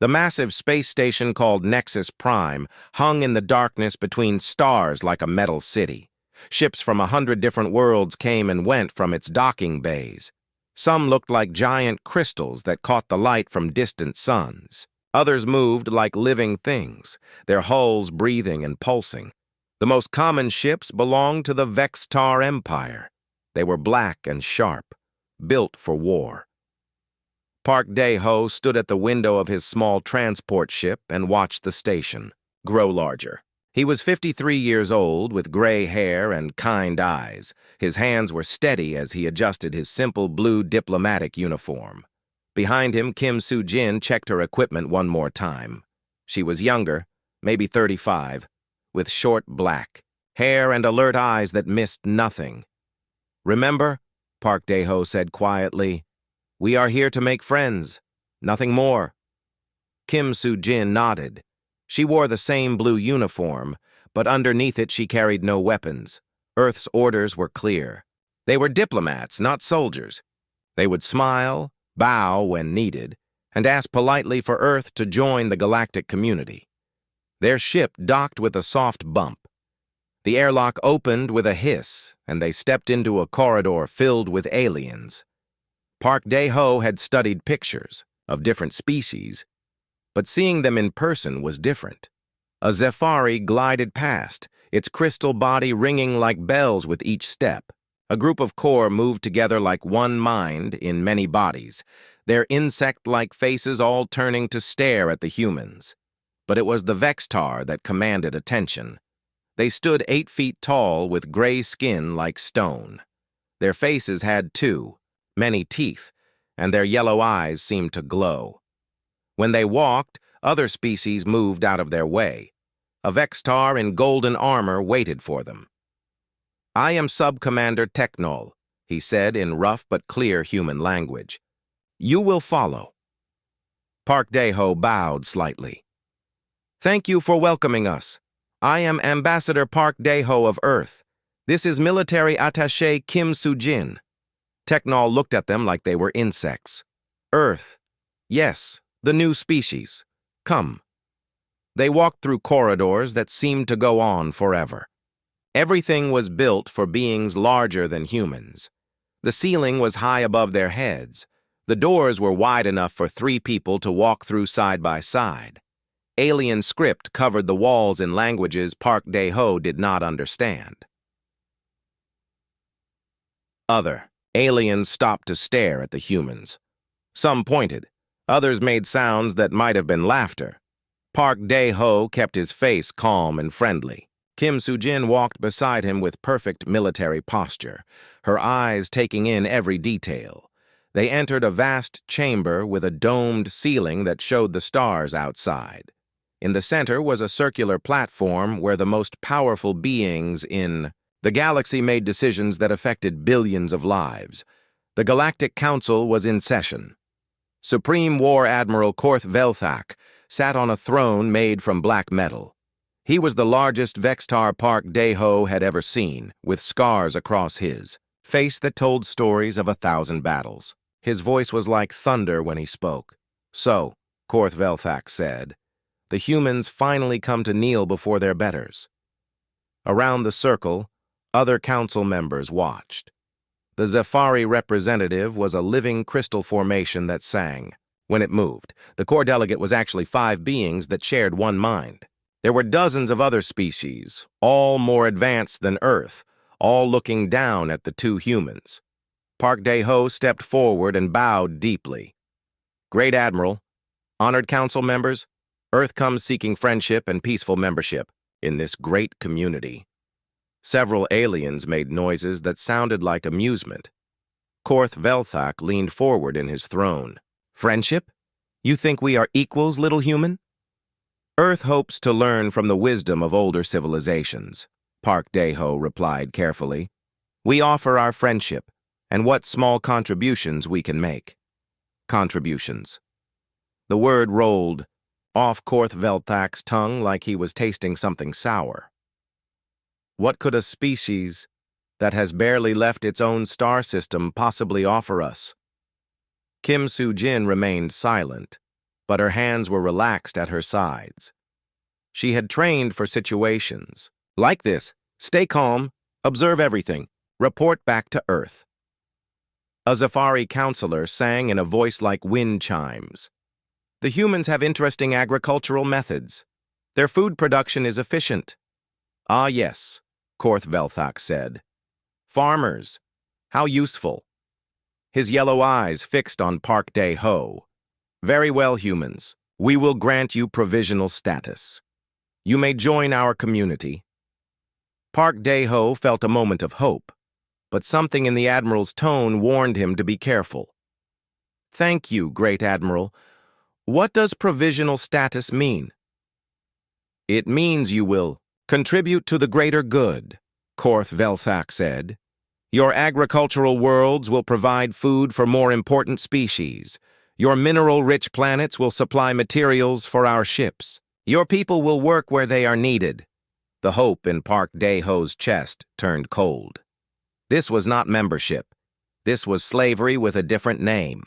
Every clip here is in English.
The massive space station called Nexus Prime hung in the darkness between stars like a metal city. Ships from 100 different worlds came and went from its docking bays. Some looked like giant crystals that caught the light from distant suns. Others moved like living things, their hulls breathing and pulsing. The most common ships belonged to the Vextar Empire. They were black and sharp, built for war. Park Dae-ho stood at the window of his small transport ship and watched the station grow larger. He was 53 years old, with gray hair and kind eyes. His hands were steady as he adjusted his simple blue diplomatic uniform. Behind him, Kim Soo-jin checked her equipment one more time. She was younger, maybe 35, with short black hair and alert eyes that missed nothing. "Remember," Park Dae-ho said quietly, "we are here to make friends, nothing more." Kim Soo-jin nodded. She wore the same blue uniform, but underneath it she carried no weapons. Earth's orders were clear. They were diplomats, not soldiers. They would smile, bow when needed, and ask politely for Earth to join the galactic community. Their ship docked with a soft bump. The airlock opened with a hiss, and they stepped into a corridor filled with aliens. Park Dae-ho had studied pictures of different species, but seeing them in person was different. A Zephyri glided past, its crystal body ringing like bells with each step. A group of core moved together like one mind in many bodies, their insect-like faces all turning to stare at the humans. But it was the Vextar that commanded attention. They stood 8 feet tall with gray skin like stone. Their faces had, too, many teeth, and their yellow eyes seemed to glow. When they walked, other species moved out of their way. A Vextar in golden armor waited for them. "I am Sub-Commander Technol," he said in rough but clear human language. "You will follow." Park Dae-ho bowed slightly. "Thank you for welcoming us. I am Ambassador Park Dae-ho of Earth. This is Military Attaché Kim Soo-jin." Technol looked at them like they were insects. "Earth. Yes, the new species. Come." They walked through corridors that seemed to go on forever. Everything was built for beings larger than humans. The ceiling was high above their heads. The doors were wide enough for 3 people to walk through side by side. Alien script covered the walls in languages Park Dae-ho did not understand. Other aliens stopped to stare at the humans. Some pointed. Others made sounds that might have been laughter. Park Dae-ho kept his face calm and friendly. Kim Soo-jin walked beside him with perfect military posture, her eyes taking in every detail. They entered a vast chamber with a domed ceiling that showed the stars outside. In the center was a circular platform where the most powerful beings in the galaxy made decisions that affected billions of lives. The Galactic Council was in session. Supreme War Admiral Korth Velthak sat on a throne made from black metal. He was the largest Vextar Park Dae-ho had ever seen, with scars across his face that told stories of 1,000 battles. His voice was like thunder when he spoke. "So," Korth Velthak said, "the humans finally come to kneel before their betters." Around the circle, other council members watched. The Zephyri representative was a living crystal formation that sang. When it moved, the core delegate was actually 5 beings that shared one mind. There were dozens of other species, all more advanced than Earth, all looking down at the 2 humans. Park Dae-ho stepped forward and bowed deeply. "Great Admiral, honored council members, Earth comes seeking friendship and peaceful membership in this great community." Several aliens made noises that sounded like amusement. Korth Velthak leaned forward in his throne. "Friendship? You think we are equals, little human?" "Earth hopes to learn from the wisdom of older civilizations," Park Dae-ho replied carefully. "We offer our friendship and what small contributions we can make." Contributions. The word rolled off Korth Velthak's tongue like he was tasting something sour. What could a species that has barely left its own star system possibly offer us? Kim Soo-jin remained silent. but her hands were relaxed at her sides. She had trained for situations like this. Stay calm, observe everything, report back to Earth. A Zafari counselor sang in a voice like wind chimes. The humans have interesting agricultural methods. Their food production is efficient. Ah, yes, Korth Velthak said. Farmers, how useful. His yellow eyes fixed on Park Dae-ho. Very well, humans. We will grant you provisional status. You may join our community. Park Dae-ho felt a moment of hope, but something in the Admiral's tone warned him to be careful. Thank you, Great Admiral. What does provisional status mean? It means you will contribute to the greater good, Korth Velthak said. Your agricultural worlds will provide food for more important species. Your mineral-rich planets will supply materials for our ships. Your people will work where they are needed. The hope in Park Dae-ho's chest turned cold. This was not membership. This was slavery with a different name.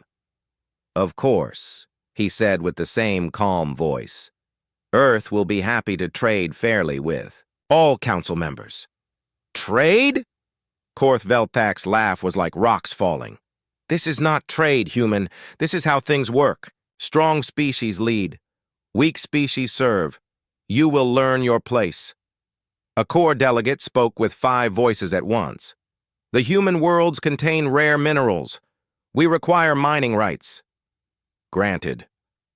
Of course, he said with the same calm voice. Earth will be happy to trade fairly with all council members. Trade? Korth Velthak's laugh was like rocks falling. This is not trade, human. This is how things work. Strong species lead. Weak species serve. You will learn your place. A core delegate spoke with 5 voices at once. The human worlds contain rare minerals. We require mining rights. Granted,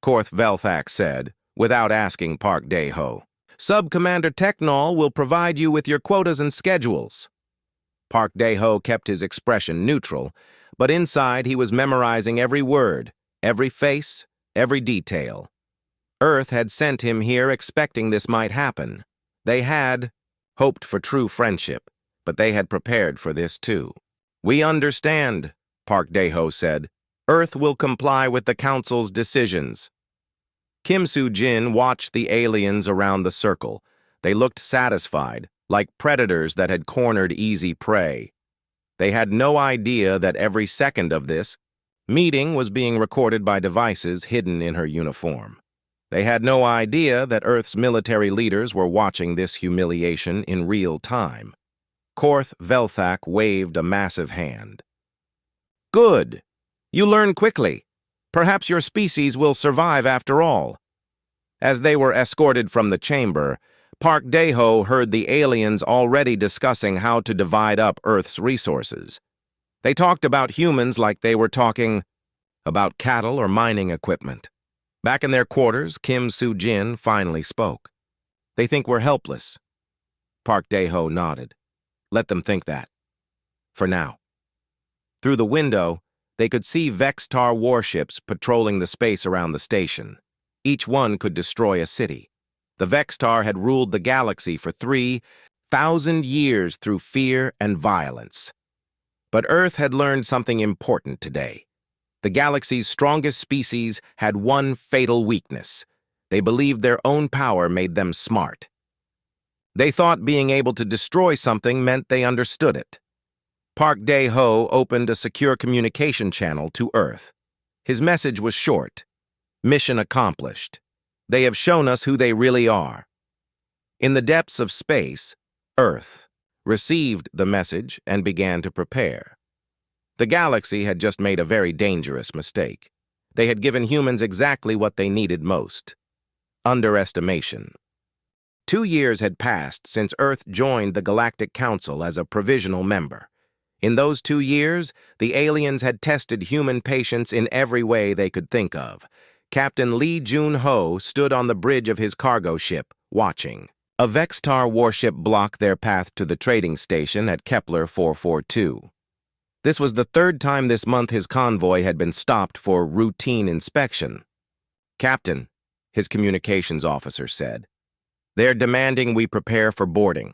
Korth Velthak said, without asking Park Dae-ho. Sub-Commander Technol will provide you with your quotas and schedules. Park Dae-ho kept his expression neutral, but inside he was memorizing every word, every face, every detail. Earth had sent him here expecting this might happen. They had hoped for true friendship, but they had prepared for this too. We understand, Park Dae-ho said. Earth will comply with the Council's decisions. Kim Soo-jin watched the aliens around the circle. They looked satisfied, like predators that had cornered easy prey. They had no idea that every second of this meeting was being recorded by devices hidden in her uniform. They had no idea that Earth's military leaders were watching this humiliation in real time. Korth Velthak waved a massive hand. Good. You learn quickly. Perhaps your species will survive after all. As they were escorted from the chamber, Park Dae-ho heard the aliens already discussing how to divide up Earth's resources. They talked about humans like they were talking about cattle or mining equipment. Back in their quarters, Kim Soo-jin finally spoke. They think we're helpless. Park Dae-ho nodded. Let them think that. For now. Through the window, they could see Vextar warships patrolling the space around the station. Each one could destroy a city. The Vextar had ruled the galaxy for 3,000 years through fear and violence. But Earth had learned something important today. The galaxy's strongest species had one fatal weakness. They believed their own power made them smart. They thought being able to destroy something meant they understood it. Park Dae-ho opened a secure communication channel to Earth. His message was short. Mission accomplished. They have shown us who they really are. In the depths of space, Earth received the message and began to prepare. The galaxy had just made a very dangerous mistake. They had given humans exactly what they needed most. Underestimation. 2 years had passed since Earth joined the Galactic Council as a provisional member. In those 2 years, the aliens had tested human patience in every way they could think of. Captain Lee Jun-ho stood on the bridge of his cargo ship, watching. A Vextar warship blocked their path to the trading station at Kepler 442. This was the 3rd time this month his convoy had been stopped for routine inspection. Captain, his communications officer said, they're demanding we prepare for boarding.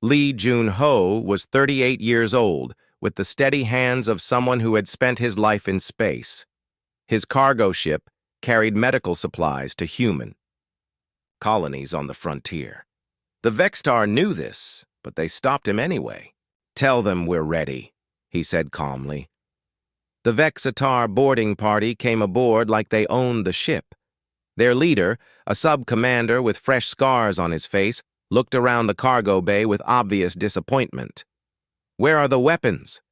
Lee Jun-ho was 38 years old, with the steady hands of someone who had spent his life in space. His cargo ship carried medical supplies to human colonies on the frontier. The Vextar knew this, but they stopped him anyway. Tell them we're ready, he said calmly. The Vexatar boarding party came aboard like they owned the ship. Their leader, a sub-commander with fresh scars on his face, looked around the cargo bay with obvious disappointment. "Where are the weapons?"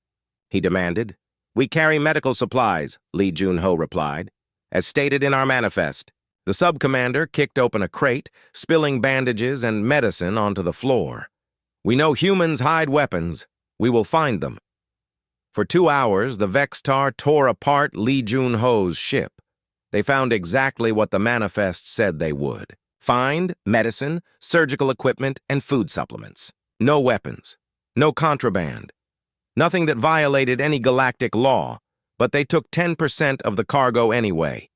he demanded. "We carry medical supplies," Lee Jun-ho replied, "as stated in our manifest." The sub-commander kicked open a crate, spilling bandages and medicine onto the floor. "We know humans hide weapons. We will find them." For 2 hours, the Vextar tore apart Lee Jun-ho's ship. They found exactly what the manifest said they would. Find medicine, surgical equipment, and food supplements. No weapons. No contraband. Nothing that violated any galactic law, but they took 10% of the cargo anyway.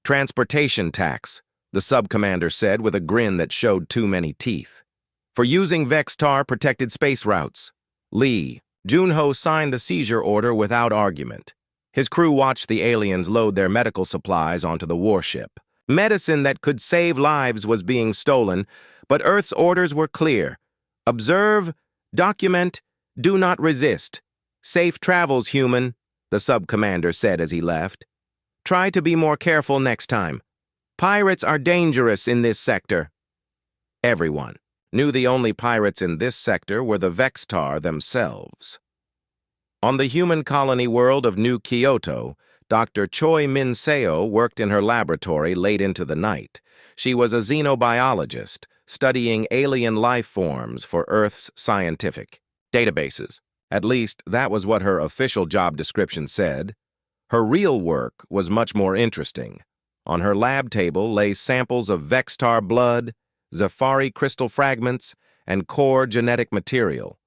"Transportation tax," the sub-commander said with a grin that showed too many teeth. "For using Vextar-protected space routes." Lee Jun-ho signed the seizure order without argument. His crew watched the aliens load their medical supplies onto the warship. Medicine that could save lives was being stolen, but Earth's orders were clear. "Observe, document, do not resist. Safe travels, human," the sub-commander said as he left. "Try to be more careful next time. Pirates are dangerous in this sector." Everyone knew the only pirates in this sector were the Vextar themselves. On the human colony world of New Kyoto, Dr. Choi Min-seo worked in her laboratory late into the night. She was a xenobiologist, studying alien life forms for Earth's scientific databases. At least, that was what her official job description said. Her real work was much more interesting. On her lab table lay samples of Vextar blood, Zafari crystal fragments, and core genetic material,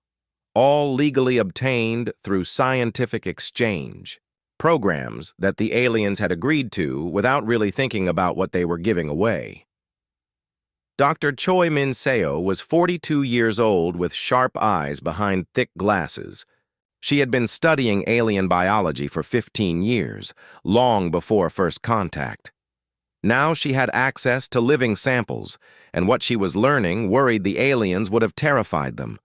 all legally obtained through scientific exchange, programs that the aliens had agreed to without really thinking about what they were giving away. Dr. Choi Min-seo was 42 years old with sharp eyes behind thick glasses. She had been studying alien biology for 15 years, long before first contact. Now she had access to living samples, and what she was learning worried the aliens would have terrified them.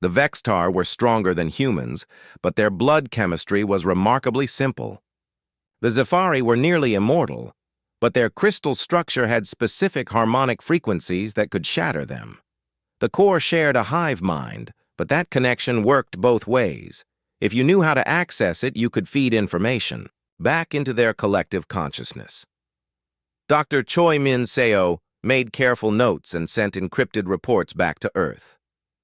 The Vextar were stronger than humans, but their blood chemistry was remarkably simple. The Zafari were nearly immortal, but their crystal structure had specific harmonic frequencies that could shatter them. The core shared a hive mind, but that connection worked both ways. If you knew how to access it, you could feed information back into their collective consciousness. Dr. Choi Min-seo made careful notes and sent encrypted reports back to Earth.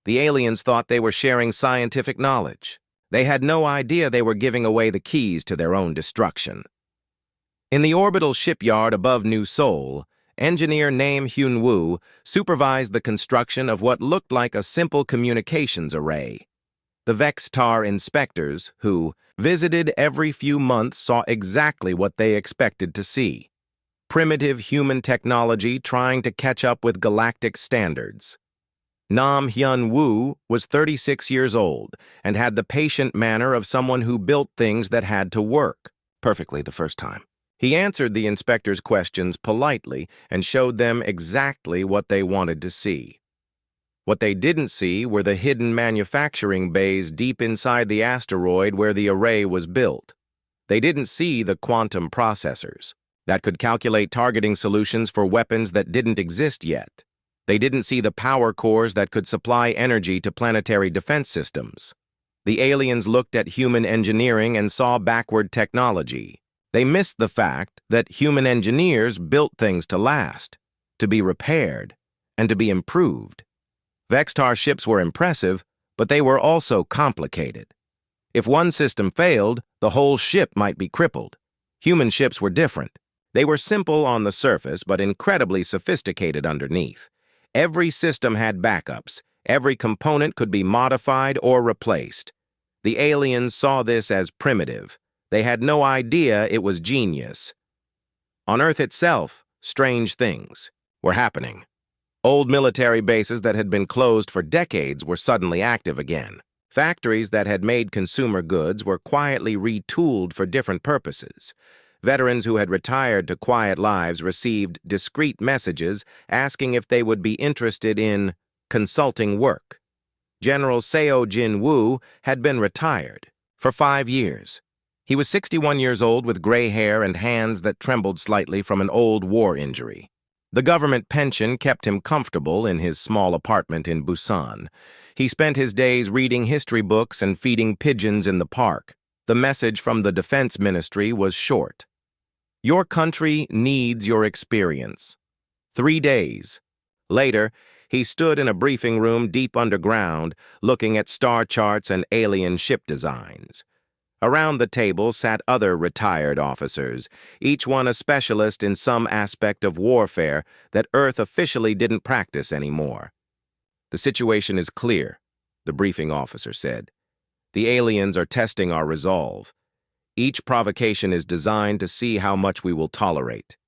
The aliens thought they were sharing scientific knowledge. They had no idea they were giving away the keys to their own destruction. In the orbital shipyard above New Seoul, engineer Nam Hyun-woo supervised the construction of what looked like a simple communications array. The Vextar inspectors, who visited every few months, saw exactly what they expected to see: primitive human technology trying to catch up with galactic standards. Nam Hyun-woo was 36 years old and had the patient manner of someone who built things that had to work perfectly the first time. He answered the inspectors' questions politely and showed them exactly what they wanted to see. What they didn't see were the hidden manufacturing bays deep inside the asteroid where the array was built. They didn't see the quantum processors that could calculate targeting solutions for weapons that didn't exist yet. They didn't see the power cores that could supply energy to planetary defense systems. The aliens looked at human engineering and saw backward technology. They missed the fact that human engineers built things to last, to be repaired, and to be improved. Vextar ships were impressive, but they were also complicated. If one system failed, the whole ship might be crippled. Human ships were different. They were simple on the surface, but incredibly sophisticated underneath. Every system had backups. Every component could be modified or replaced. The aliens saw this as primitive. They had no idea it was genius. On Earth itself, strange things were happening. Old military bases that had been closed for decades were suddenly active again. Factories that had made consumer goods were quietly retooled for different purposes. Veterans who had retired to quiet lives received discreet messages asking if they would be interested in consulting work. General Seo Jin-woo had been retired for 5 years. He was 61 years old with gray hair and hands that trembled slightly from an old war injury. The government pension kept him comfortable in his small apartment in Busan. He spent his days reading history books and feeding pigeons in the park. The message from the Defense Ministry was short. Your country needs your experience. 3 days. Later, he stood in a briefing room deep underground, looking at star charts and alien ship designs. Around the table sat other retired officers, each one a specialist in some aspect of warfare that Earth officially didn't practice anymore. The situation is clear, the briefing officer said. The aliens are testing our resolve. Each provocation is designed to see how much we will tolerate.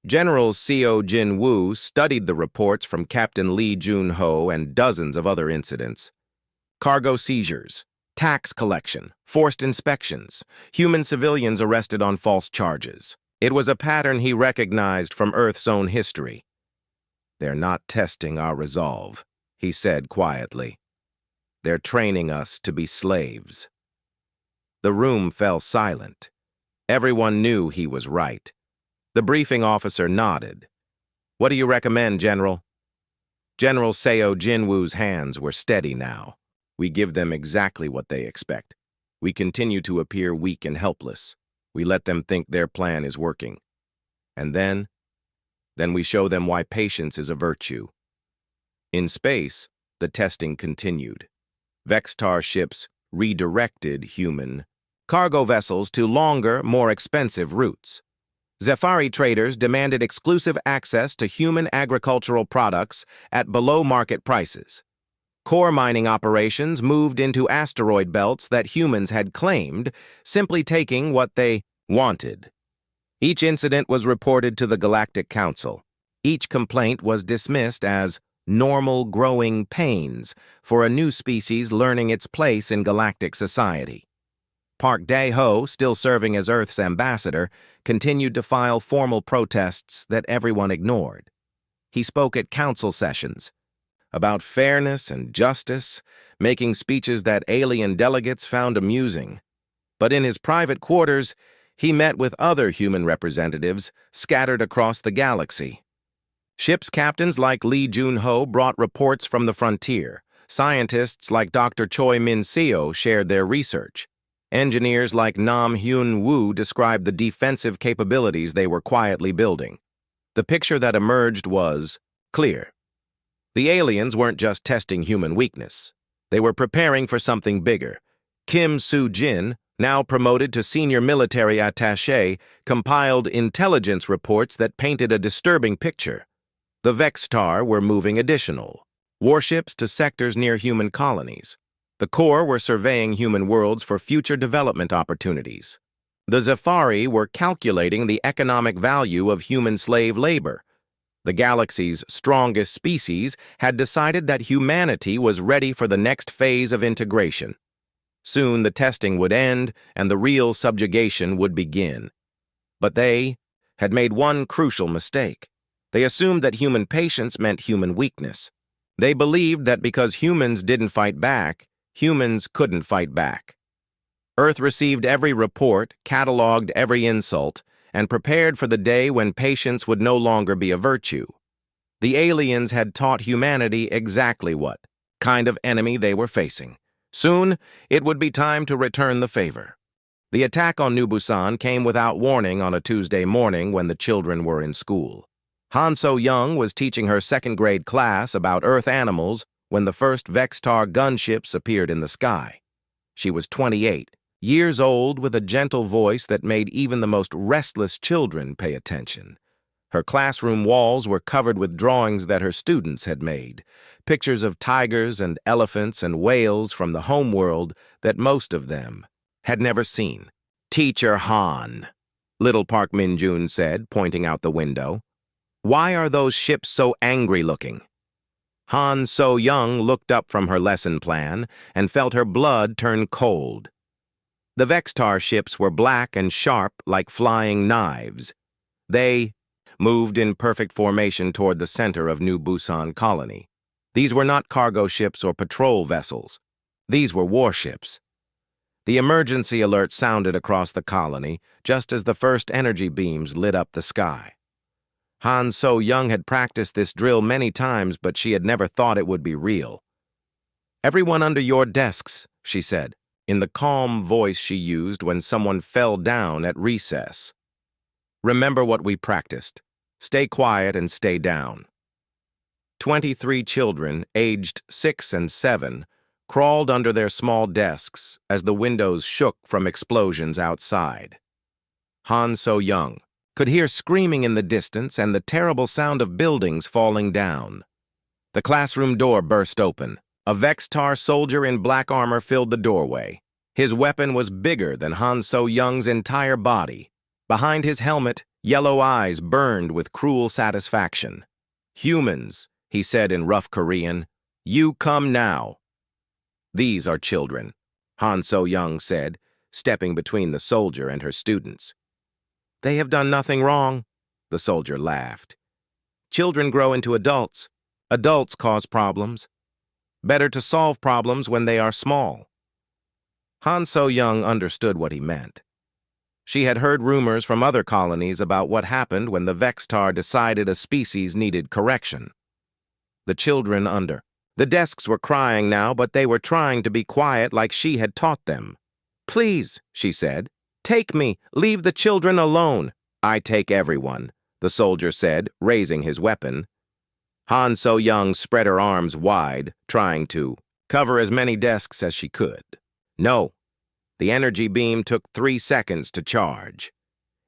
General Seo Jin-woo studied the reports from Captain Lee Jun-ho and dozens of other incidents. Cargo seizures, tax collection, forced inspections, human civilians arrested on false charges. It was a pattern he recognized from Earth's own history. They're not testing our resolve, he said quietly. They're training us to be slaves. The room fell silent. Everyone knew he was right. The briefing officer nodded. What do you recommend, General? General Seo Jin-woo's hands were steady now. We give them exactly what they expect. We continue to appear weak and helpless. We let them think their plan is working. And then we show them why patience is a virtue. In space, the testing continued. Vextar ships redirected human cargo vessels to longer, more expensive routes. Zephyri traders demanded exclusive access to human agricultural products at below-market prices. Core mining operations moved into asteroid belts that humans had claimed, simply taking what they wanted. Each incident was reported to the Galactic Council. Each complaint was dismissed as normal growing pains for a new species learning its place in galactic society. Park Dae-ho, still serving as Earth's ambassador, continued to file formal protests that everyone ignored. He spoke at council sessions about fairness and justice, making speeches that alien delegates found amusing. But in his private quarters, he met with other human representatives scattered across the galaxy. Ships' captains like Lee Jun-ho brought reports from the frontier. Scientists like Dr. Choi Min-seo shared their research. Engineers like Nam Hyun-woo described the defensive capabilities they were quietly building. The picture that emerged was clear. The aliens weren't just testing human weakness. They were preparing for something bigger. Kim Soo-jin, now promoted to senior military attaché, compiled intelligence reports that painted a disturbing picture. The Vextar were moving additional warships to sectors near human colonies. The Corps were surveying human worlds for future development opportunities. The Zephyri were calculating the economic value of human slave labor. The galaxy's strongest species had decided that humanity was ready for the next phase of integration. Soon the testing would end and the real subjugation would begin. But they had made one crucial mistake. They assumed that human patience meant human weakness. They believed that because humans didn't fight back, humans couldn't fight back. Earth received every report, cataloged every insult, and prepared for the day when patience would no longer be a virtue. The aliens had taught humanity exactly what kind of enemy they were facing. Soon, it would be time to return the favor. The attack on New Busan came without warning on a Tuesday morning when the children were in school. Han So-young was teaching her second-grade class about Earth animals when the first Vextar gunships appeared in the sky. She was 28, years old, with a gentle voice that made even the most restless children pay attention. Her classroom walls were covered with drawings that her students had made, pictures of tigers and elephants and whales from the homeworld that most of them had never seen. "Teacher Han," little Park Min-jun said, pointing out the window. "Why are those ships so angry-looking?" Han So-young looked up from her lesson plan and felt her blood turn cold. The Vextar ships were black and sharp like flying knives. They moved in perfect formation toward the center of New Busan colony. These were not cargo ships or patrol vessels. These were warships. The emergency alert sounded across the colony just as the first energy beams lit up the sky. Han So-young had practiced this drill many times, but she had never thought it would be real. "Everyone under your desks," she said, in the calm voice she used when someone fell down at recess. "Remember what we practiced. Stay quiet and stay down." 23 children, aged 6 and 7, crawled under their small desks as the windows shook from explosions outside. Han So-young could hear screaming in the distance and the terrible sound of buildings falling down. The classroom door burst open. A Vextar soldier in black armor filled the doorway. His weapon was bigger than Han So-young's entire body. Behind his helmet, yellow eyes burned with cruel satisfaction. "Humans," he said in rough Korean, "you come now." "These are children," Han So-young said, stepping between the soldier and her students. "They have done nothing wrong," the soldier laughed. "Children grow into adults. Adults cause problems. Better to solve problems when they are small." Han So-young understood what he meant. She had heard rumors from other colonies about what happened when the Vextar decided a species needed correction. The children under the desks were crying now, but they were trying to be quiet like she had taught them. "Please," she said, "take me. Leave the children alone." "I take everyone," the soldier said, raising his weapon. Han So-young spread her arms wide, trying to cover as many desks as she could. No. The energy beam took 3 seconds to charge.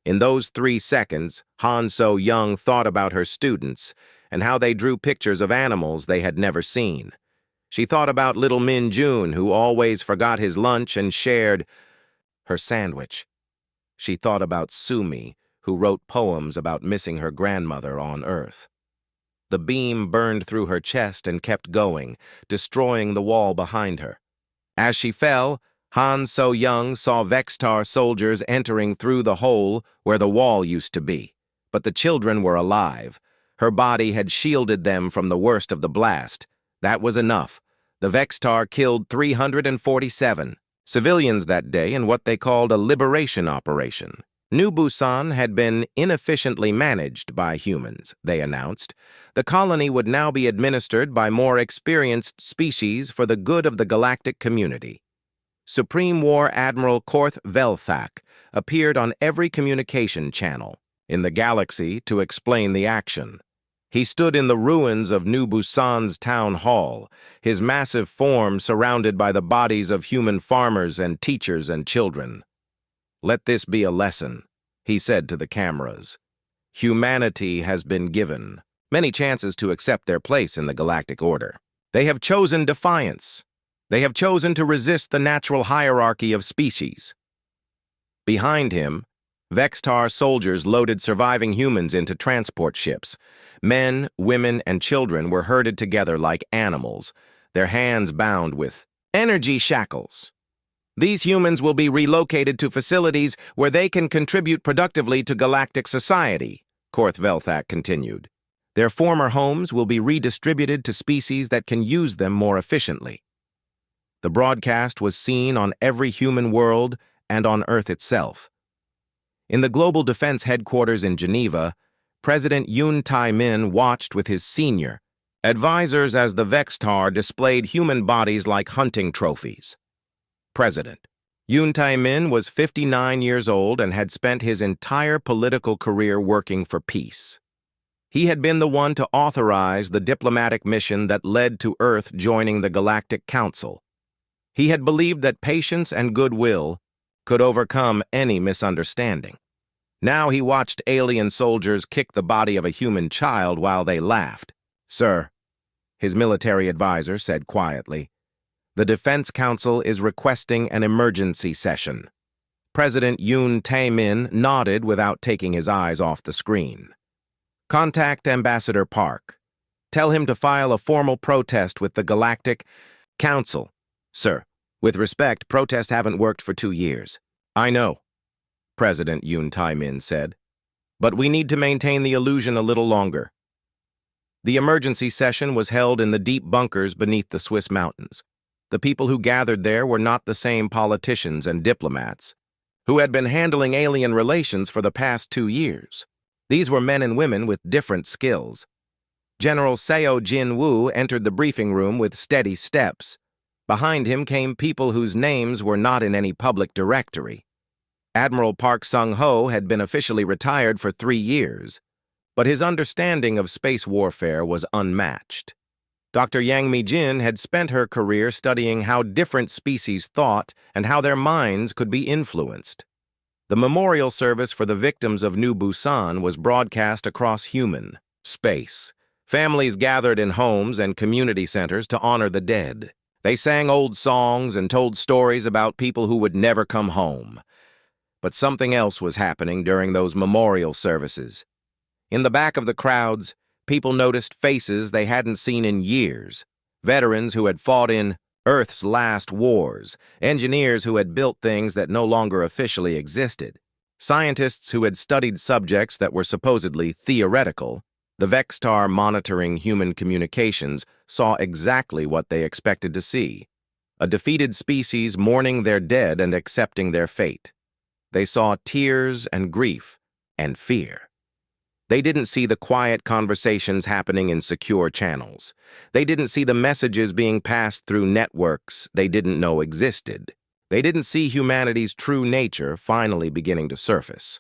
In those 3 seconds, Han So-young thought about her students and how they drew pictures of animals they had never seen. She thought about little Min Jun, who always forgot his lunch and shared her sandwich. She thought about Sumi, who wrote poems about missing her grandmother on Earth. The beam burned through her chest and kept going, destroying the wall behind her. As she fell, Han So-young saw Vextar soldiers entering through the hole where the wall used to be. But the children were alive. Her body had shielded them from the worst of the blast. That was enough. The Vextar killed 347 civilians that day in what they called a liberation operation. New Busan had been inefficiently managed by humans, they announced. The colony would now be administered by more experienced species for the good of the galactic community. Supreme War Admiral Korth Velthak appeared on every communication channel in the galaxy to explain the action. He stood in the ruins of New Busan's town hall, his massive form surrounded by the bodies of human farmers and teachers and children. "Let this be a lesson," he said to the cameras. "Humanity has been given many chances to accept their place in the galactic order. They have chosen defiance. They have chosen to resist the natural hierarchy of species." Behind him, Vextar soldiers loaded surviving humans into transport ships. Men, women, and children were herded together like animals, their hands bound with energy shackles. "These humans will be relocated to facilities where they can contribute productively to galactic society," Korth Velthak continued. "Their former homes will be redistributed to species that can use them more efficiently." The broadcast was seen on every human world and on Earth itself. In the Global Defense Headquarters in Geneva, President Yoon Tae-min watched with his senior advisors as the Vextar displayed human bodies like hunting trophies. President Yoon Tae-min was 59 years old and had spent his entire political career working for peace. He had been the one to authorize the diplomatic mission that led to Earth joining the Galactic Council. He had believed that patience and goodwill could overcome any misunderstanding. Now he watched alien soldiers kick the body of a human child while they laughed. "Sir," his military advisor said quietly, "the Defense Council is requesting an emergency session." President Yoon Tae-min nodded without taking his eyes off the screen. "Contact Ambassador Park. Tell him to file a formal protest with the Galactic Council." "Sir, with respect, protests haven't worked for 2 years." "I know," President Yoon Tae-min said, "but we need to maintain the illusion a little longer." The emergency session was held in the deep bunkers beneath the Swiss mountains. The people who gathered there were not the same politicians and diplomats who had been handling alien relations for the past 2 years. These were men and women with different skills. General Seo Jin-woo entered the briefing room with steady steps. Behind him came people whose names were not in any public directory. Admiral Park Sung-ho had been officially retired for 3 years, but his understanding of space warfare was unmatched. Dr. Yang Mi-jin had spent her career studying how different species thought and how their minds could be influenced. The memorial service for the victims of New Busan was broadcast across human space. Families gathered in homes and community centers to honor the dead. They sang old songs and told stories about people who would never come home. But something else was happening during those memorial services. In the back of the crowds, people noticed faces they hadn't seen in years. Veterans who had fought in Earth's last wars, engineers who had built things that no longer officially existed, scientists who had studied subjects that were supposedly theoretical. The Vextar monitoring human communications saw exactly what they expected to see: a defeated species mourning their dead and accepting their fate. They saw tears and grief and fear. They didn't see the quiet conversations happening in secure channels. They didn't see the messages being passed through networks they didn't know existed. They didn't see humanity's true nature finally beginning to surface.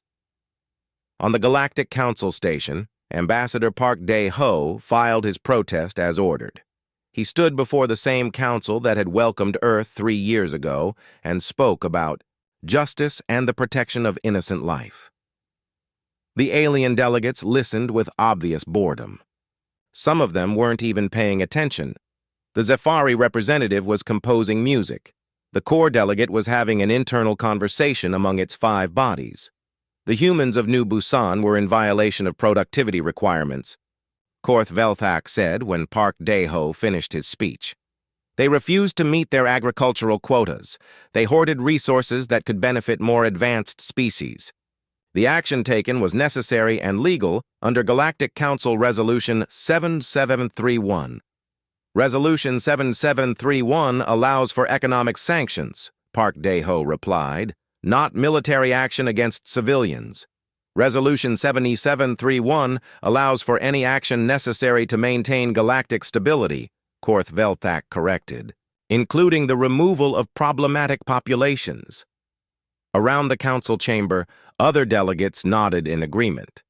On the Galactic Council station, Ambassador Park Dae-ho filed his protest as ordered. He stood before the same council that had welcomed Earth 3 years ago and spoke about justice and the protection of innocent life. The alien delegates listened with obvious boredom. Some of them weren't even paying attention. The Zephyri representative was composing music. The core delegate was having an internal conversation among its 5 bodies. The humans of New Busan were in violation of productivity requirements, Korth Velthak said when Park Dae-ho finished his speech. They refused to meet their agricultural quotas. They hoarded resources that could benefit more advanced species. The action taken was necessary and legal under Galactic Council Resolution 7731. Resolution 7731 allows for economic sanctions, Park Dae-ho replied, not military action against civilians. Resolution 7731 allows for any action necessary to maintain galactic stability, Korth Velthak corrected, including the removal of problematic populations. Around the council chamber, other delegates nodded in agreement.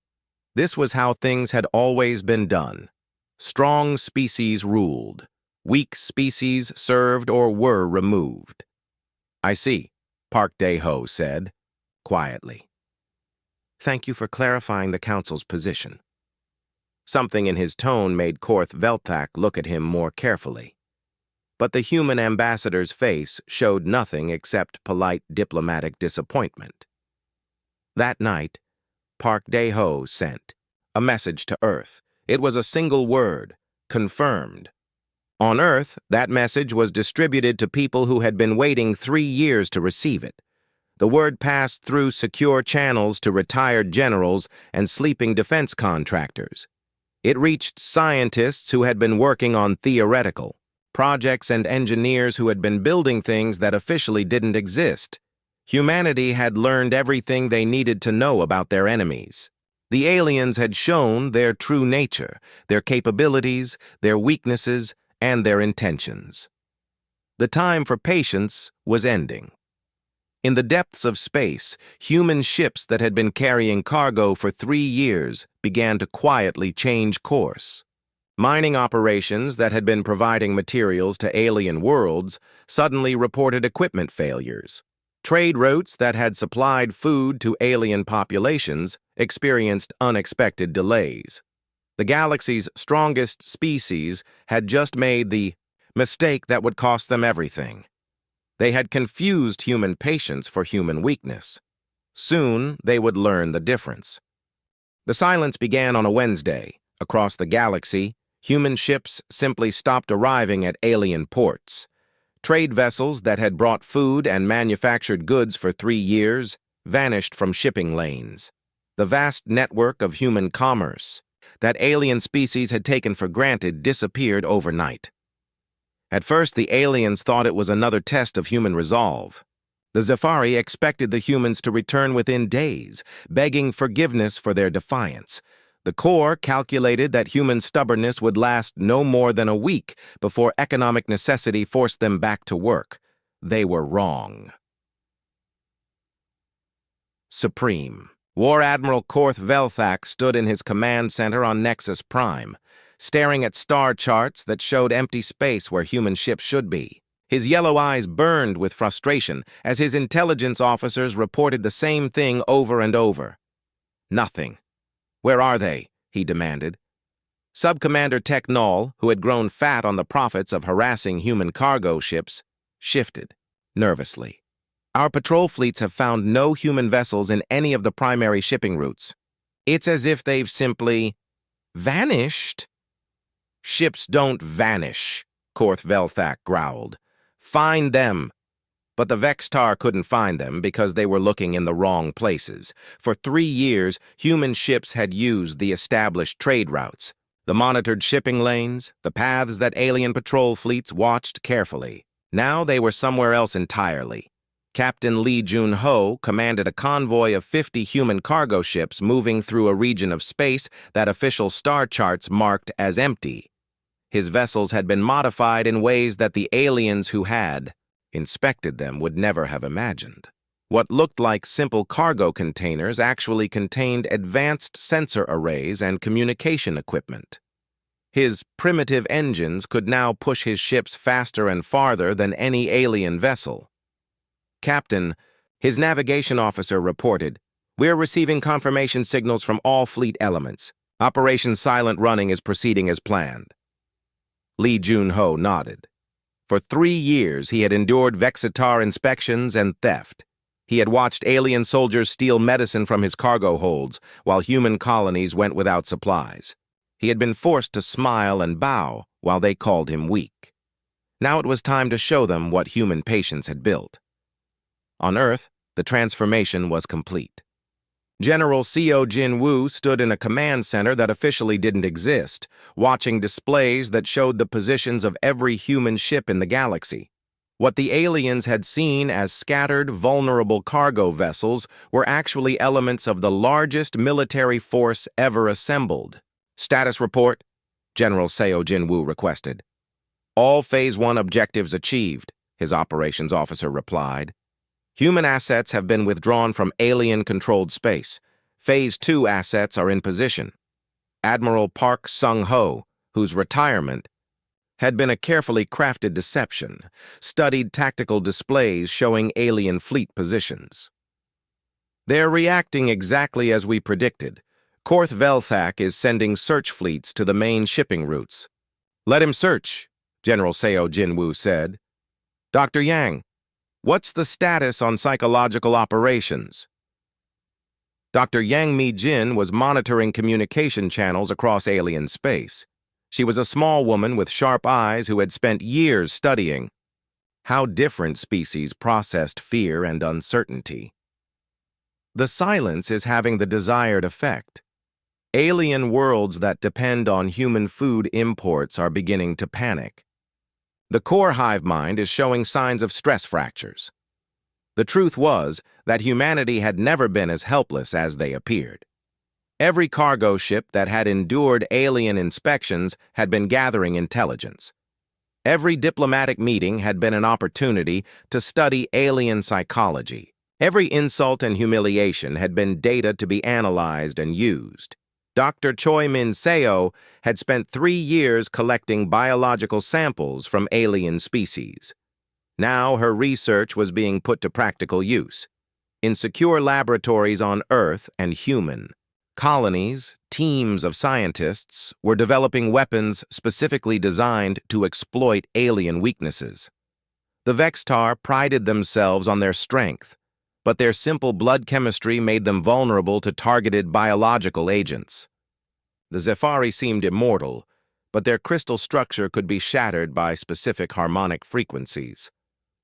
This was how things had always been done. Strong species ruled. Weak species served or were removed. I see, Park Dae-ho said, quietly. Thank you for clarifying the council's position. Something in his tone made Korth Velthak look at him more carefully. But the human ambassador's face showed nothing except polite diplomatic disappointment. That night, Park Dae-ho sent a message to Earth. It was a single word: confirmed. On Earth, that message was distributed to people who had been waiting 3 years to receive it. The word passed through secure channels to retired generals and sleeping defense contractors. It reached scientists who had been working on theoretical projects and engineers who had been building things that officially didn't exist. Humanity had learned everything they needed to know about their enemies. The aliens had shown their true nature, their capabilities, their weaknesses, and their intentions. The time for patience was ending. In the depths of space, human ships that had been carrying cargo for 3 years began to quietly change course. Mining operations that had been providing materials to alien worlds suddenly reported equipment failures. Trade routes that had supplied food to alien populations experienced unexpected delays. The galaxy's strongest species had just made the mistake that would cost them everything. They had confused human patience for human weakness. Soon, they would learn the difference. The silence began on a Wednesday. Across the galaxy, human ships simply stopped arriving at alien ports. Trade vessels that had brought food and manufactured goods for 3 years vanished from shipping lanes. The vast network of human commerce that alien species had taken for granted disappeared overnight. At first, the aliens thought it was another test of human resolve. The Zephyri expected the humans to return within days, begging forgiveness for their defiance. The Corps calculated that human stubbornness would last no more than a week before economic necessity forced them back to work. They were wrong. Supreme. War Admiral Korth Velthak stood in his command center on Nexus Prime, staring at star charts that showed empty space where human ships should be. His yellow eyes burned with frustration as his intelligence officers reported the same thing over and over. Nothing. "Where are they?" he demanded. Subcommander Tech Null, who had grown fat on the profits of harassing human cargo ships, shifted nervously. "Our patrol fleets have found no human vessels in any of the primary shipping routes. It's as if they've simply vanished." "Ships don't vanish," Korth Velthak growled. "Find them." But the Vextar couldn't find them because they were looking in the wrong places. For 3 years, human ships had used the established trade routes, the monitored shipping lanes, the paths that alien patrol fleets watched carefully. Now they were somewhere else entirely. Captain Lee Jun-ho commanded a convoy of 50 human cargo ships moving through a region of space that official star charts marked as empty. His vessels had been modified in ways that the aliens who had inspected them would never have imagined. What looked like simple cargo containers actually contained advanced sensor arrays and communication equipment. His primitive engines could now push his ships faster and farther than any alien vessel. "Captain," his navigation officer reported, "we're receiving confirmation signals from all fleet elements. Operation Silent Running is proceeding as planned." Lee Jun-ho nodded. For 3 years, he had endured Vexitar inspections and theft. He had watched alien soldiers steal medicine from his cargo holds, while human colonies went without supplies. He had been forced to smile and bow while they called him weak. Now it was time to show them what human patience had built. On Earth, the transformation was complete. General Seo Jin-woo stood in a command center that officially didn't exist, watching displays that showed the positions of every human ship in the galaxy. What the aliens had seen as scattered, vulnerable cargo vessels were actually elements of the largest military force ever assembled. "Status report," General Seo Jin-woo requested. "All Phase 1 objectives achieved," his operations officer replied. "Human assets have been withdrawn from alien-controlled space. Phase 2 assets are in position." Admiral Park Sung-ho, whose retirement had been a carefully crafted deception, studied tactical displays showing alien fleet positions. "They're reacting exactly as we predicted. Korth Velthak is sending search fleets to the main shipping routes." "Let him search," General Seo Jin-woo said. "Dr. Yang, what's the status on psychological operations?" Dr. Yang Mi-jin was monitoring communication channels across alien space. She was a small woman with sharp eyes who had spent years studying how different species processed fear and uncertainty. "The silence is having the desired effect. Alien worlds that depend on human food imports are beginning to panic. The core hive mind is showing signs of stress fractures." The truth was that humanity had never been as helpless as they appeared. Every cargo ship that had endured alien inspections had been gathering intelligence. Every diplomatic meeting had been an opportunity to study alien psychology. Every insult and humiliation had been data to be analyzed and used. Dr. Choi Min Seo had spent 3 years collecting biological samples from alien species. Now her research was being put to practical use. In secure laboratories on Earth and human, colonies, teams of scientists were developing weapons specifically designed to exploit alien weaknesses. The Vextar prided themselves on their strength, but their simple blood chemistry made them vulnerable to targeted biological agents. The Zephyri seemed immortal, but their crystal structure could be shattered by specific harmonic frequencies.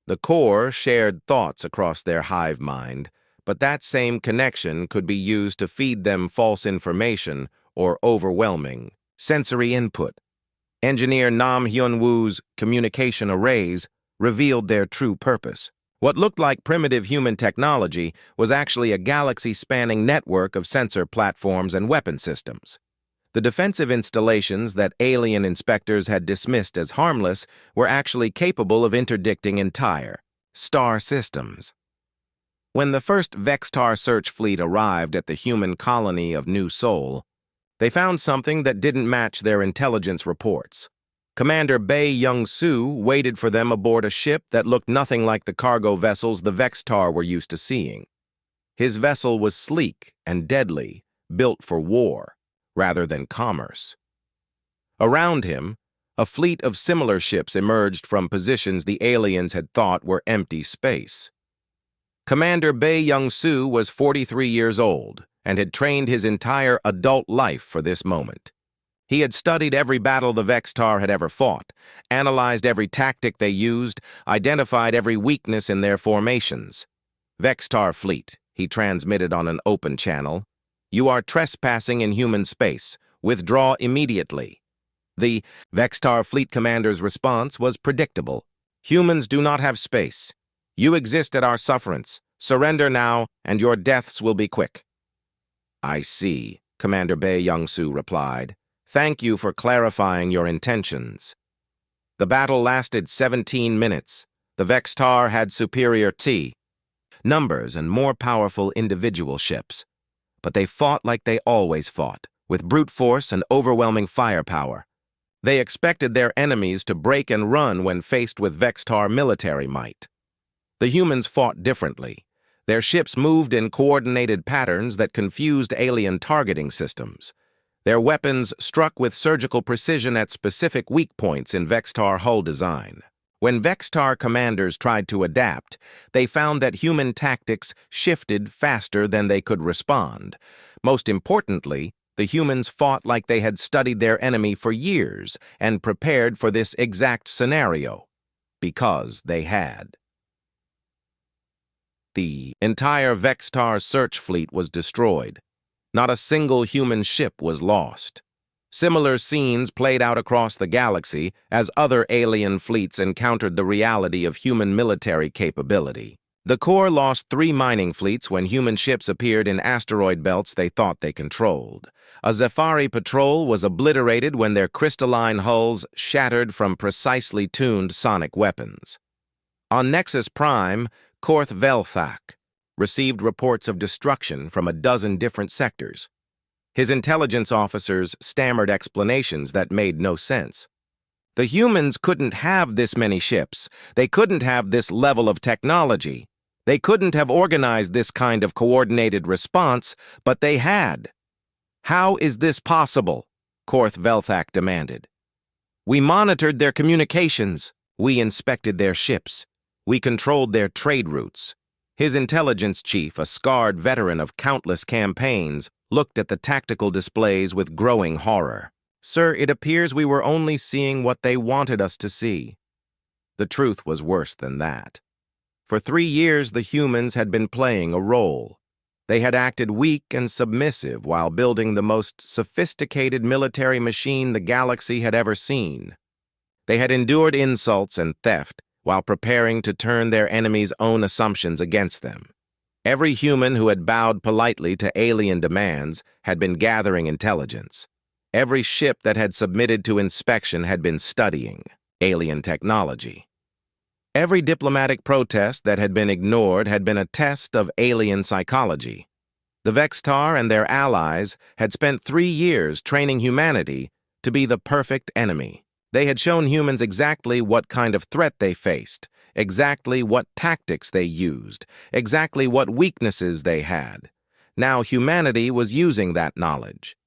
The core shared thoughts across their hive mind, but that same connection could be used to feed them false information or overwhelming sensory input. Engineer Nam Hyun-woo's communication arrays revealed their true purpose. What looked like primitive human technology was actually a galaxy-spanning network of sensor platforms and weapon systems. The defensive installations that alien inspectors had dismissed as harmless were actually capable of interdicting entire star systems. When the first Vextar search fleet arrived at the human colony of New Sol, they found something that didn't match their intelligence reports. Commander Bae Young-soo waited for them aboard a ship that looked nothing like the cargo vessels the Vextar were used to seeing. His vessel was sleek and deadly, built for war, rather than commerce. Around him, a fleet of similar ships emerged from positions the aliens had thought were empty space. Commander Bae Young-soo was 43 years old and had trained his entire adult life for this moment. He had studied every battle the Vextar had ever fought, analyzed every tactic they used, identified every weakness in their formations. "Vextar fleet," he transmitted on an open channel. "You are trespassing in human space. Withdraw immediately." The Vextar fleet commander's response was predictable. "Humans do not have space. You exist at our sufferance. Surrender now, and your deaths will be quick." "I see," Commander Bae Young-soo replied. "Thank you for clarifying your intentions." The battle lasted 17 minutes. The Vextar had superior numbers and more powerful individual ships. But they fought like they always fought, with brute force and overwhelming firepower. They expected their enemies to break and run when faced with Vextar military might. The humans fought differently. Their ships moved in coordinated patterns that confused alien targeting systems. Their weapons struck with surgical precision at specific weak points in Vextar hull design. When Vextar commanders tried to adapt, they found that human tactics shifted faster than they could respond. Most importantly, the humans fought like they had studied their enemy for years and prepared for this exact scenario, because they had. The entire Vextar search fleet was destroyed. Not a single human ship was lost. Similar scenes played out across the galaxy as other alien fleets encountered the reality of human military capability. The Corps lost 3 mining fleets when human ships appeared in asteroid belts they thought they controlled. A Zephyri patrol was obliterated when their crystalline hulls shattered from precisely tuned sonic weapons. On Nexus Prime, Korth Velthak received reports of destruction from a dozen different sectors. His intelligence officers stammered explanations that made no sense. The humans couldn't have this many ships. They couldn't have this level of technology. They couldn't have organized this kind of coordinated response, but they had. "How is this possible?" Korth Velthak demanded. "We monitored their communications. We inspected their ships. We controlled their trade routes." His intelligence chief, a scarred veteran of countless campaigns, looked at the tactical displays with growing horror. "Sir, it appears we were only seeing what they wanted us to see." The truth was worse than that. For 3 years, the humans had been playing a role. They had acted weak and submissive while building the most sophisticated military machine the galaxy had ever seen. They had endured insults and theft while preparing to turn their enemies' own assumptions against them. Every human who had bowed politely to alien demands had been gathering intelligence. Every ship that had submitted to inspection had been studying alien technology. Every diplomatic protest that had been ignored had been a test of alien psychology. The Vextar and their allies had spent 3 years training humanity to be the perfect enemy. They had shown humans exactly what kind of threat they faced, exactly what tactics they used, exactly what weaknesses they had. Now humanity was using that knowledge.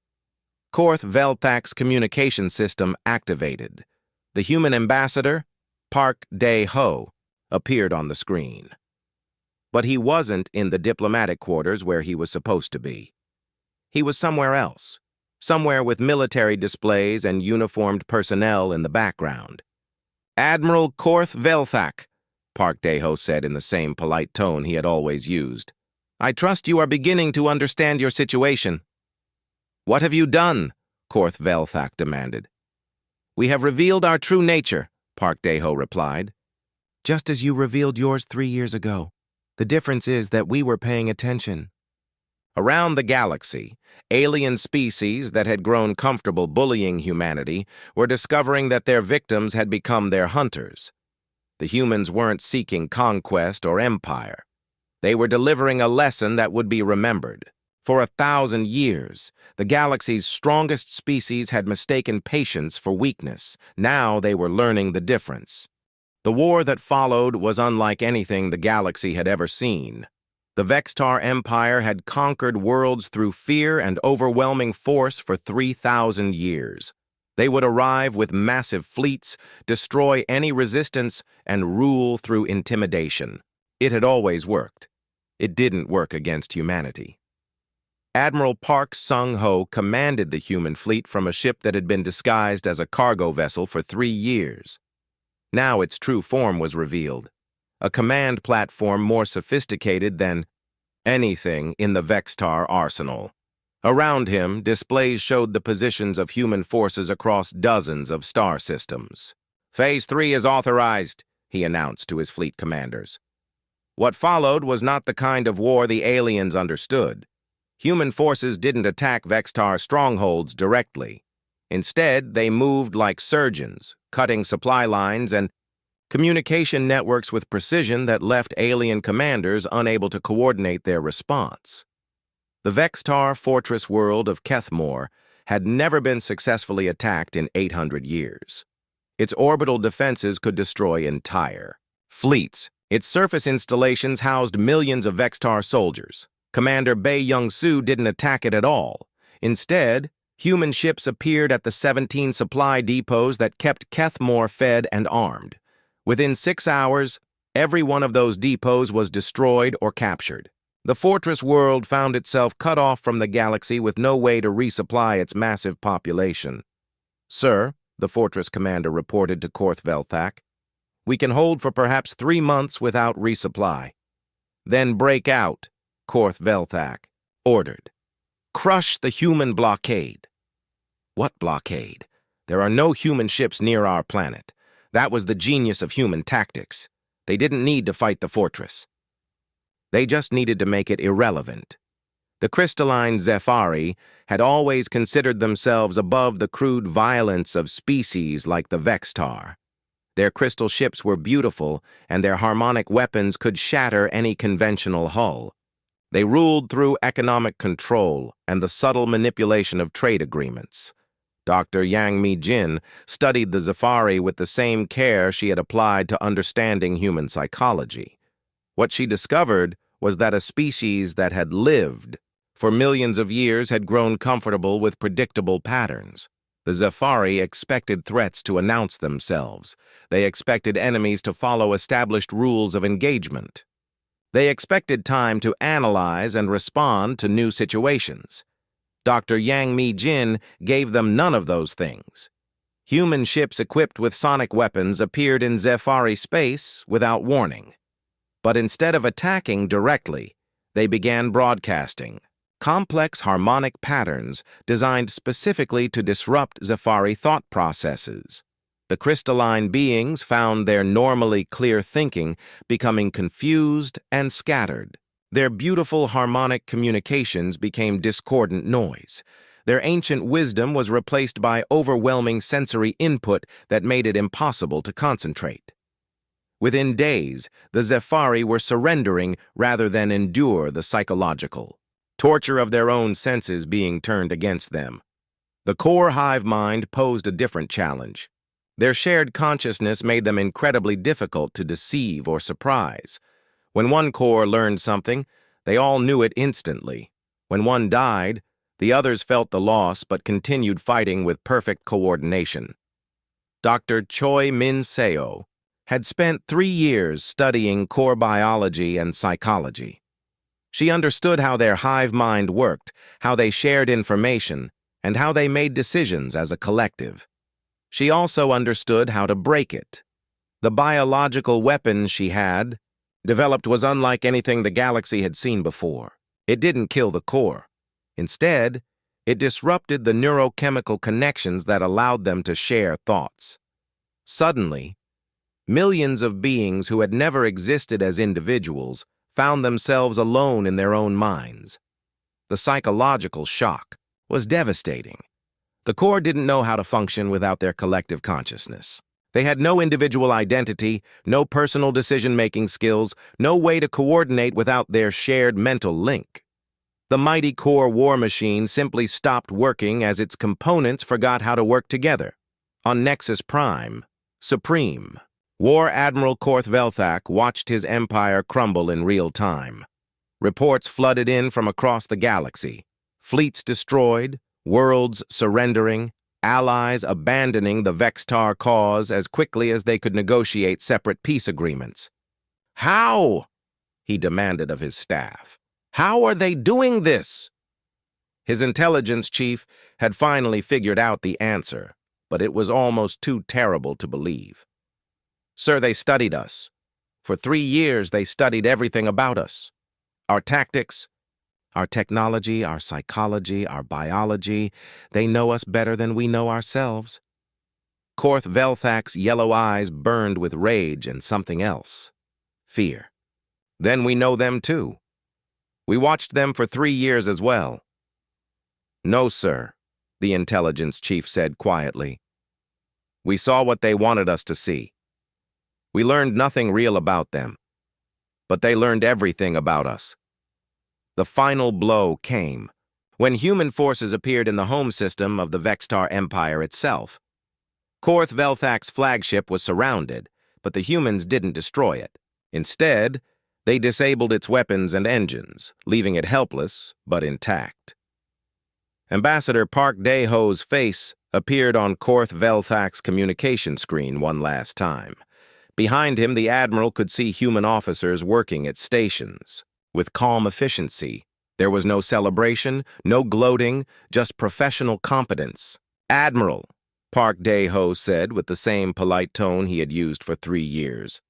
Korth Velthak's communication system activated. The human ambassador, Park Dae-ho, appeared on the screen. But he wasn't in the diplomatic quarters where he was supposed to be. He was somewhere else, somewhere with military displays and uniformed personnel in the background. "Admiral Korth Velthak," Park Dae-ho said in the same polite tone he had always used. "I trust you are beginning to understand your situation." "What have you done?" Korth Velthak demanded. "We have revealed our true nature," Park Dae-ho replied. "Just as you revealed yours 3 years ago. The difference is that we were paying attention." Around the galaxy, alien species that had grown comfortable bullying humanity were discovering that their victims had become their hunters. The humans weren't seeking conquest or empire. They were delivering a lesson that would be remembered. For 1,000 years, the galaxy's strongest species had mistaken patience for weakness. Now they were learning the difference. The war that followed was unlike anything the galaxy had ever seen. The Vextar Empire had conquered worlds through fear and overwhelming force for 3,000 years. They would arrive with massive fleets, destroy any resistance, and rule through intimidation. It had always worked. It didn't work against humanity. Admiral Park Sung-ho commanded the human fleet from a ship that had been disguised as a cargo vessel for 3 years. Now its true form was revealed. A command platform more sophisticated than anything in the Vextar arsenal. Around him, displays showed the positions of human forces across dozens of star systems. "Phase 3 is authorized," he announced to his fleet commanders. What followed was not the kind of war the aliens understood. Human forces didn't attack Vextar strongholds directly. Instead, they moved like surgeons, cutting supply lines and communication networks with precision that left alien commanders unable to coordinate their response. The Vextar fortress world of Kethmore had never been successfully attacked in 800 years. Its orbital defenses could destroy entire fleets. Its surface installations housed millions of Vextar soldiers. Commander Bae Young-soo didn't attack it at all. Instead, human ships appeared at the 17 supply depots that kept Kethmore fed and armed. Within 6 hours, every one of those depots was destroyed or captured. The fortress world found itself cut off from the galaxy with no way to resupply its massive population. "Sir," the fortress commander reported to Korth Velthak, "we can hold for perhaps 3 months without resupply." "Then break out," Korth Velthak ordered. "Crush the human blockade." "What blockade? There are no human ships near our planet. That was the genius of human tactics. They didn't need to fight the fortress. They just needed to make it irrelevant." The crystalline Zephyri had always considered themselves above the crude violence of species like the Vextar. Their crystal ships were beautiful, and their harmonic weapons could shatter any conventional hull. They ruled through economic control and the subtle manipulation of trade agreements. Dr. Yang Mi-jin studied the Zephyri with the same care she had applied to understanding human psychology. What she discovered was that a species that had lived for millions of years had grown comfortable with predictable patterns. The Zephyri expected threats to announce themselves. They expected enemies to follow established rules of engagement. They expected time to analyze and respond to new situations. Dr. Yang Mi-jin gave them none of those things. Human ships equipped with sonic weapons appeared in Zephyri space without warning. But instead of attacking directly, they began broadcasting complex harmonic patterns designed specifically to disrupt Zephyri thought processes. The crystalline beings found their normally clear thinking becoming confused and scattered. Their beautiful harmonic communications became discordant noise. Their ancient wisdom was replaced by overwhelming sensory input that made it impossible to concentrate. Within days, the Zephyri were surrendering rather than endure the psychological torture of their own senses being turned against them. The core hive mind posed a different challenge. Their shared consciousness made them incredibly difficult to deceive or surprise. When one core learned something, they all knew it instantly. When one died, the others felt the loss but continued fighting with perfect coordination. Dr. Choi Min-seo had spent 3 years studying core biology and psychology. She understood how their hive mind worked, how they shared information, and how they made decisions as a collective. She also understood how to break it. The biological weapon she had developed was unlike anything the galaxy had seen before. It didn't kill the core. Instead, It disrupted the neurochemical connections that allowed them to share thoughts. Suddenly, millions of beings who had never existed as individuals found themselves alone in their own minds. The psychological shock was devastating. The core didn't know how to function without their collective consciousness. They had no individual identity, no personal decision-making skills, no way to coordinate without their shared mental link. The mighty core war machine simply stopped working as its components forgot how to work together. On Nexus Prime, Supreme, War Admiral Korth Velthak watched his empire crumble in real time. Reports flooded in from across the galaxy. Fleets destroyed, worlds surrendering, allies abandoning the Vextar cause as quickly as they could negotiate separate peace agreements. "How?" he demanded of his staff. "How are they doing this?" His intelligence chief had finally figured out the answer, but it was almost too terrible to believe. "Sir, they studied us. For 3 years they studied everything about us. Our tactics, our technology, our psychology, our biology. They know us better than we know ourselves." Korth Velthak's yellow eyes burned with rage and something else. Fear. "Then we know them too. We watched them for 3 years as well." "No, sir," the intelligence chief said quietly. "We saw what they wanted us to see. We learned nothing real about them, but they learned everything about us." The final blow came when human forces appeared in the home system of the Vextar Empire itself. Korth Velthak's flagship was surrounded, but the humans didn't destroy it. Instead, they disabled its weapons and engines, leaving it helpless but intact. Ambassador Park Dae-ho's face appeared on Korth Velthak's communication screen one last time. Behind him, the Admiral could see human officers working at stations. With calm efficiency, there was no celebration, no gloating, just professional competence. "Admiral," Park Dae-ho said with the same polite tone he had used for 3 years,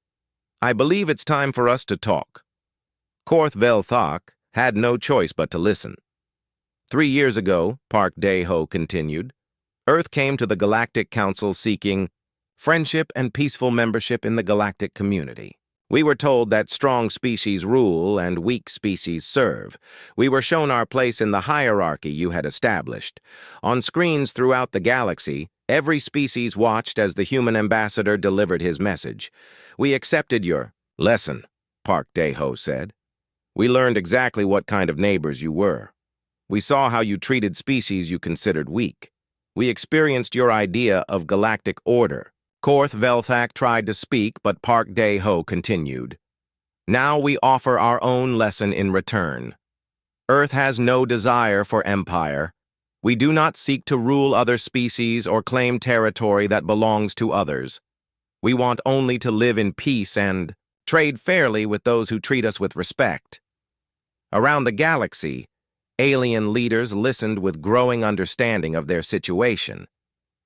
"I believe it's time for us to talk." Korth Velthak had no choice but to listen. 3 years ago, Park Dae-ho continued, Earth came to the Galactic Council seeking friendship and peaceful membership in the galactic community. We were told that strong species rule and weak species serve. We were shown our place in the hierarchy you had established. On screens throughout the galaxy, every species watched as the human ambassador delivered his message. "We accepted your lesson," Park Dae-ho said. "We learned exactly what kind of neighbors you were. We saw how you treated species you considered weak. We experienced your idea of galactic order." Korth Velthak tried to speak, but Park Dae-ho continued. "Now we offer our own lesson in return. Earth has no desire for empire. We do not seek to rule other species or claim territory that belongs to others. We want only to live in peace and trade fairly with those who treat us with respect." Around the galaxy, alien leaders listened with growing understanding of their situation.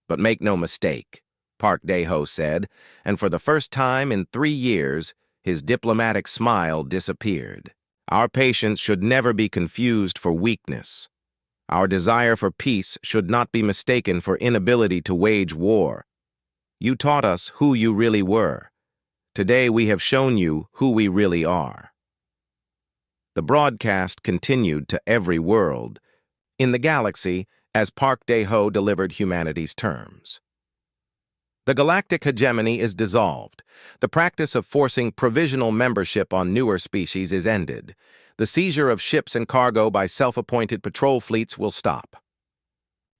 "But make no mistake," Park Dae-ho said, and for the first time in 3 years, his diplomatic smile disappeared. "Our patience should never be confused for weakness. Our desire for peace should not be mistaken for inability to wage war. You taught us who you really were. Today we have shown you who we really are." The broadcast continued to every world in the galaxy as Park Dae-ho delivered humanity's terms. The galactic hegemony is dissolved. The practice of forcing provisional membership on newer species is ended. The seizure of ships and cargo by self-appointed patrol fleets will stop.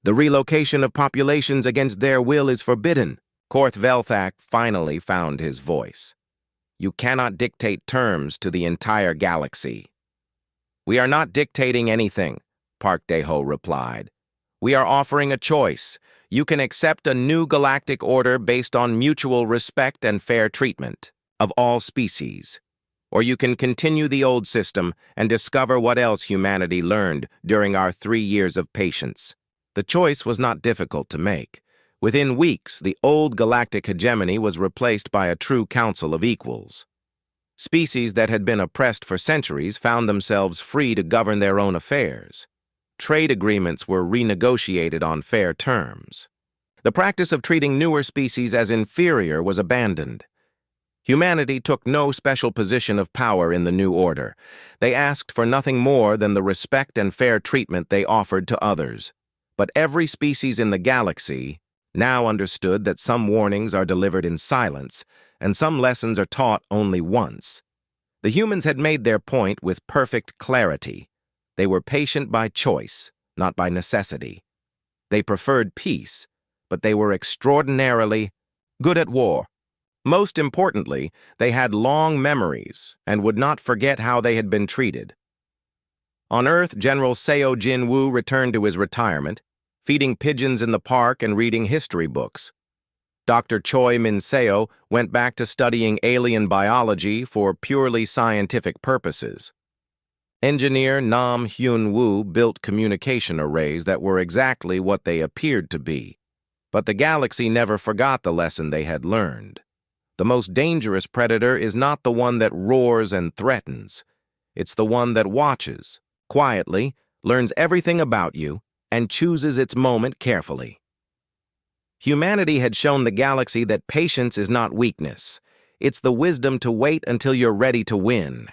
The relocation of populations against their will is forbidden. Korth Velthak finally found his voice. "You cannot dictate terms to the entire galaxy." "We are not dictating anything," Park Dae-ho replied. "We are offering a choice. You can accept a new galactic order based on mutual respect and fair treatment of all species. Or you can continue the old system and discover what else humanity learned during our 3 years of patience." The choice was not difficult to make. Within weeks, the old galactic hegemony was replaced by a true council of equals. Species that had been oppressed for centuries found themselves free to govern their own affairs. trade agreements were renegotiated on fair terms. The practice of treating newer species as inferior was abandoned. Humanity took no special position of power in the new order. They asked for nothing more than the respect and fair treatment they offered to others. But every species in the galaxy now understood that some warnings are delivered in silence, and some lessons are taught only once. The humans had made their point with perfect clarity. They were patient by choice, not by necessity. They preferred peace, but they were extraordinarily good at war. Most importantly, they had long memories and would not forget how they had been treated. On Earth, General Seo Jin-woo returned to his retirement, feeding pigeons in the park and reading history books. Dr. Choi Min-seo went back to studying alien biology for purely scientific purposes. Engineer Nam Hyun-woo built communication arrays that were exactly what they appeared to be. But the galaxy never forgot the lesson they had learned. The most dangerous predator is not the one that roars and threatens. It's the one that watches, quietly, learns everything about you, and chooses its moment carefully. Humanity had shown the galaxy that patience is not weakness. It's the wisdom to wait until you're ready to win.